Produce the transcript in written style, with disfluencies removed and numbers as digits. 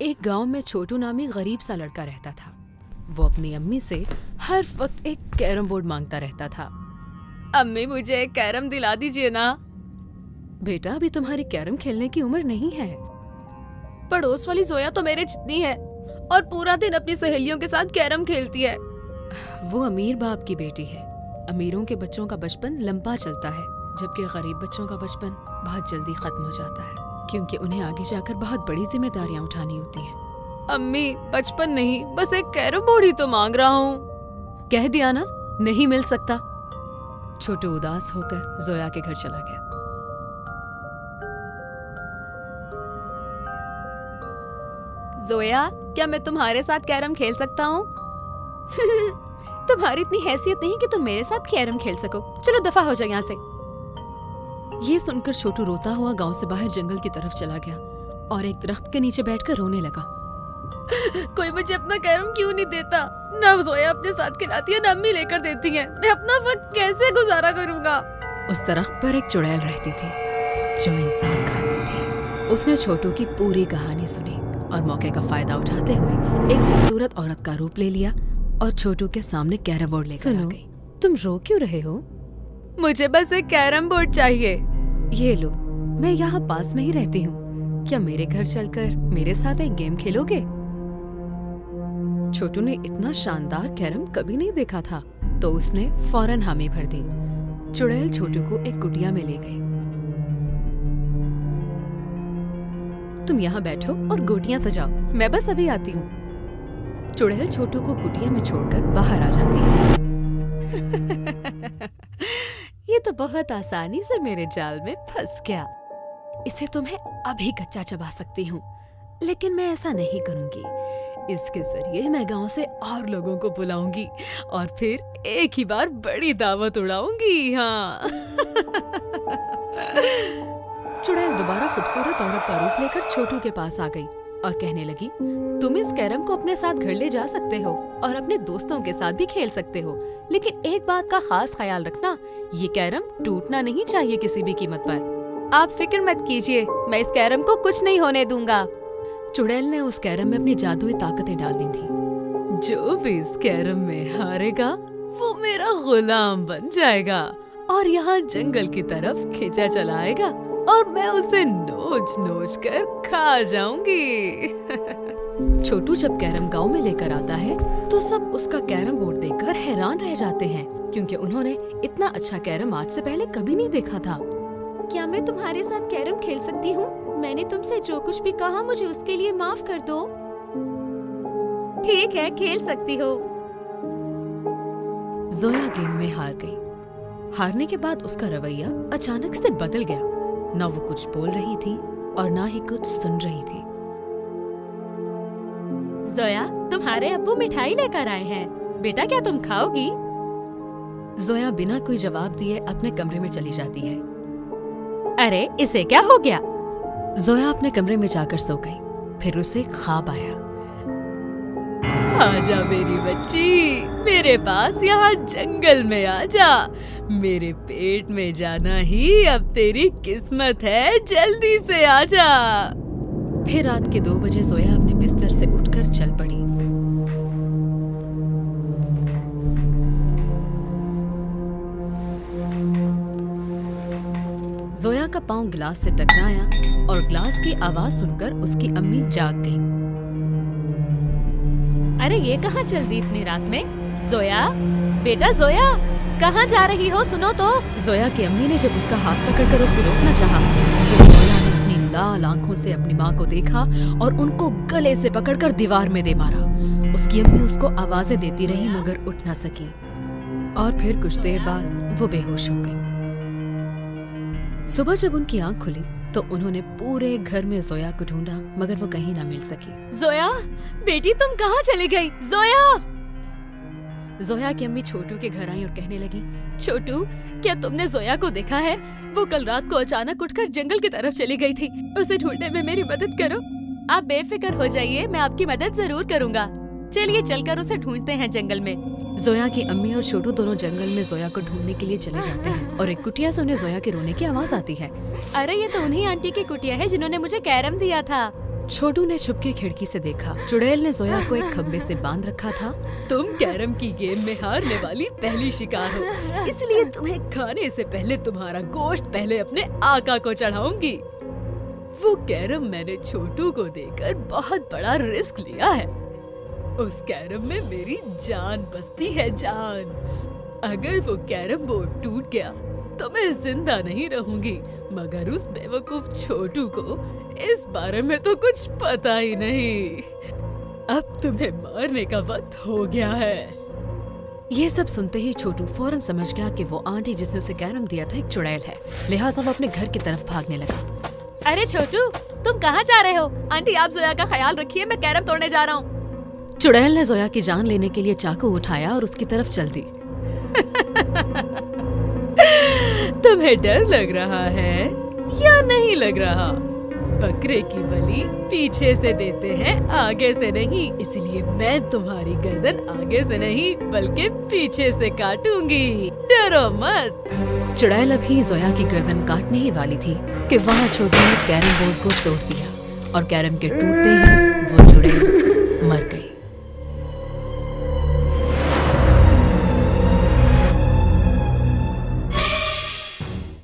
एक गांव में छोटू नामी गरीब सा लड़का रहता था। वो अपनी अम्मी से हर वक्त एक कैरम बोर्ड मांगता रहता था। अम्मी मुझे एक कैरम दिला दीजिए ना। बेटा अभी तुम्हारी कैरम खेलने की उम्र नहीं है। पड़ोस वाली जोया तो मेरे जितनी है और पूरा दिन अपनी सहेलियों के साथ कैरम खेलती है। वो अमीर बाप की बेटी है। अमीरों के बच्चों का बचपन लंबा चलता है, जबकि गरीब बच्चों का बचपन बहुत जल्दी खत्म हो जाता है, क्योंकि उन्हें आगे जाकर बहुत बड़ी जिम्मेदारियां उठानी होती हैं। अम्मी बचपन नहीं, बस एक कैरम बोर्ड ही तो मांग रहा हूँ। कह दिया ना, नहीं मिल सकता। छोटू उदास होकर जोया के घर चला गया। जोया, क्या मैं तुम्हारे साथ कैरम खेल सकता हूँ? तुम्हारी इतनी हैसियत नहीं कि तुम मेरे साथ कैरम खेल सको। चलो दफा हो जाओ यहाँ से। ये सुनकर छोटू रोता हुआ गांव से बाहर जंगल की तरफ चला गया और एक दरख्त के नीचे बैठकर रोने लगा। कोई मुझे अपना कैरम क्यों नहीं देता? ना जोया अपने साथ खिलाती है, ना अम्मी लेकर देती है। मैं अपना वक्त कैसे गुजारा करूंगा? उस दरख्त पर एक चुड़ैल रहती थी जो इंसान खाती थी। उसने छोटू की पूरी कहानी सुनी और मौके का फायदा उठाते हुए एक खूबसूरत औरत का रूप ले लिया और छोटू के सामने कैरम बोर्ड लेकर आ गई। तुम रो क्यों रहे हो? मुझे बस एक कैरम बोर्ड चाहिए। ये लो, मैं यहाँ पास में ही रहती हूँ। क्या मेरे घर चलकर मेरे साथ एक गेम खेलोगे? छोटू ने इतना शानदार कैरम कभी नहीं देखा था, तो उसने फौरन हामी भर दी। चुड़ैल छोटू को एक कुटिया में ले गई। तुम यहाँ बैठो और गोटियां सजाओ, मैं बस अभी आती हूँ। चुड़ैल छोटू को कुटिया में छोड़कर बाहर आ जाती है। ये तो बहुत आसानी से मेरे जाल में फंस गया। इसे तो मैं अभी कच्चा चबा सकती हूँ, लेकिन मैं ऐसा नहीं करूँगी। इसके जरिए मैं गांव से और लोगों को बुलाऊंगी और फिर एक ही बार बड़ी दावत उड़ाऊंगी। हाँ। चुड़ैल दोबारा खूबसूरत औरत का रूप लेकर छोटू के पास आ गई और कहने लगी, तुम इस कैरम को अपने साथ घर ले जा सकते हो और अपने दोस्तों के साथ भी खेल सकते हो, लेकिन एक बात का खास ख्याल रखना, ये कैरम टूटना नहीं चाहिए किसी भी कीमत पर। आप फिक्र मत कीजिए, मैं इस कैरम को कुछ नहीं होने दूंगा। चुड़ैल ने उस कैरम में अपनी जादुई ताकतें डाल दी थी। जो भी इस कैरम में हारेगा वो मेरा गुलाम बन जाएगा और यहाँ जंगल की तरफ खिंचा चलाएगा और मैं उसे नोच नोच कर खा जाऊंगी। छोटू जब कैरम गांव में लेकर आता है तो सब उसका कैरम बोर्ड देखकर हैरान रह जाते हैं, क्योंकि उन्होंने इतना अच्छा कैरम आज से पहले कभी नहीं देखा था। क्या मैं तुम्हारे साथ कैरम खेल सकती हूँ? मैंने तुमसे जो कुछ भी कहा मुझे उसके लिए माफ कर दो। ठीक है, खेल सकती हो। जोया गेम में हार गई। हारने के बाद उसका रवैया अचानक से बदल गया। ना वो कुछ बोल रही थी और ना ही कुछ सुन रही थी। जोया, तुम्हारे अब्बू मिठाई लेकर आए हैं। बेटा, क्या तुम खाओगी? जोया बिना कोई जवाब दिए अपने कमरे में चली जाती है। अरे, इसे क्या हो गया? जोया अपने कमरे में जाकर सो गई। फिर उसे ख्वाब आया। आजा मेरी बच्ची, मेरे पास यहाँ जंगल में आजा। मेरे पेट में जाना ही अब तेरी किस्मत है, जल्दी से आजा। फिर रात के 2 बजे जोया अपने बिस्तर से उठकर चल पड़ी। जोया का पांव गिलास से टकराया और गिलास की आवाज सुनकर उसकी अम्मी जाग गईं। अरे, ये कहाँ चल दी इतनी रात में? जोया, बेटा जोया, कहाँ जा रही हो? सुनो तो। जोया की अम्मी ने जब उसका हाथ पकड़कर उसे रोकना चाहा, तो जोया ने अपनी लाल आंखों से अपनी माँ को देखा और उनको गले से पकड़कर दीवार में दे मारा। उसकी अम्मी उसको आवाजें देती रही मगर उठ न सकी और फिर कुछ देर बाद वो बेहोश हो गई। सुबह जब उनकी आंख खुली तो उन्होंने पूरे घर में जोया को ढूंढा, मगर वो कहीं ना मिल सकी। जोया, बेटी तुम कहाँ चली गई? जोया! जोया की अम्मी छोटू के घर आई और कहने लगी, छोटू, क्या तुमने जोया को देखा है? वो कल रात को अचानक उठकर जंगल की तरफ चली गई थी। उसे ढूंढने में मेरी मदद करो। आप बेफिक्र हो जाइए, मैं आपकी मदद जरूर करूँगा। चलिए चलकर उसे ढूंढते हैं जंगल में। जोया की अम्मी और छोटू दोनों जंगल में जोया को ढूंढने के लिए चले जाते हैं और एक कुटिया से उन्हें जोया के रोने की आवाज आती है। अरे, ये तो उन्हीं आंटी की कुटिया है जिन्होंने मुझे कैरम दिया था। छोटू ने छुपके खिड़की से देखा। चुड़ैल ने जोया को एक खंबे से बांध रखा था। तुम कैरम की गेम में हारने वाली पहली शिकार हो, इसलिए तुम्हें खाने से पहले तुम्हारा गोश्त पहले अपने आका को चढ़ाऊंगी। वो कैरम मैंने छोटू को देकर बहुत बड़ा रिस्क लिया है। उस कैरम में मेरी जान बसती है, जान। अगर वो कैरम बोर्ड टूट गया तो मैं जिंदा नहीं रहूंगी, मगर उस बेवकूफ छोटू को इस बारे में तो कुछ पता ही नहीं। अब तुम्हें मारने का वक्त हो गया है। ये सब सुनते ही छोटू फौरन समझ गया कि वो आंटी जिसने उसे कैरम दिया था एक चुड़ैल है, लिहाजा वो अपने घर की तरफ भागने लगा। अरे छोटू, तुम कहाँ जा रहे हो? आंटी आप जोया का ख्याल रखिए, मैं कैरम तोड़ने जा रहा हूँ। चुड़ैल ने जोया की जान लेने के लिए चाकू उठाया और उसकी तरफ चल दी। तुम्हें डर लग रहा है या नहीं लग रहा? बकरे की बलि पीछे से देते हैं, आगे से नहीं। इसलिए मैं तुम्हारी गर्दन आगे से नहीं बल्कि पीछे से काटूंगी। डरो मत। चुड़ैल अभी जोया की गर्दन काटने ही वाली थी कि वहाँ छोटू ने कैरम बोर्ड को तोड़ दिया और कैरम के टूटते ही वो चुड़ैल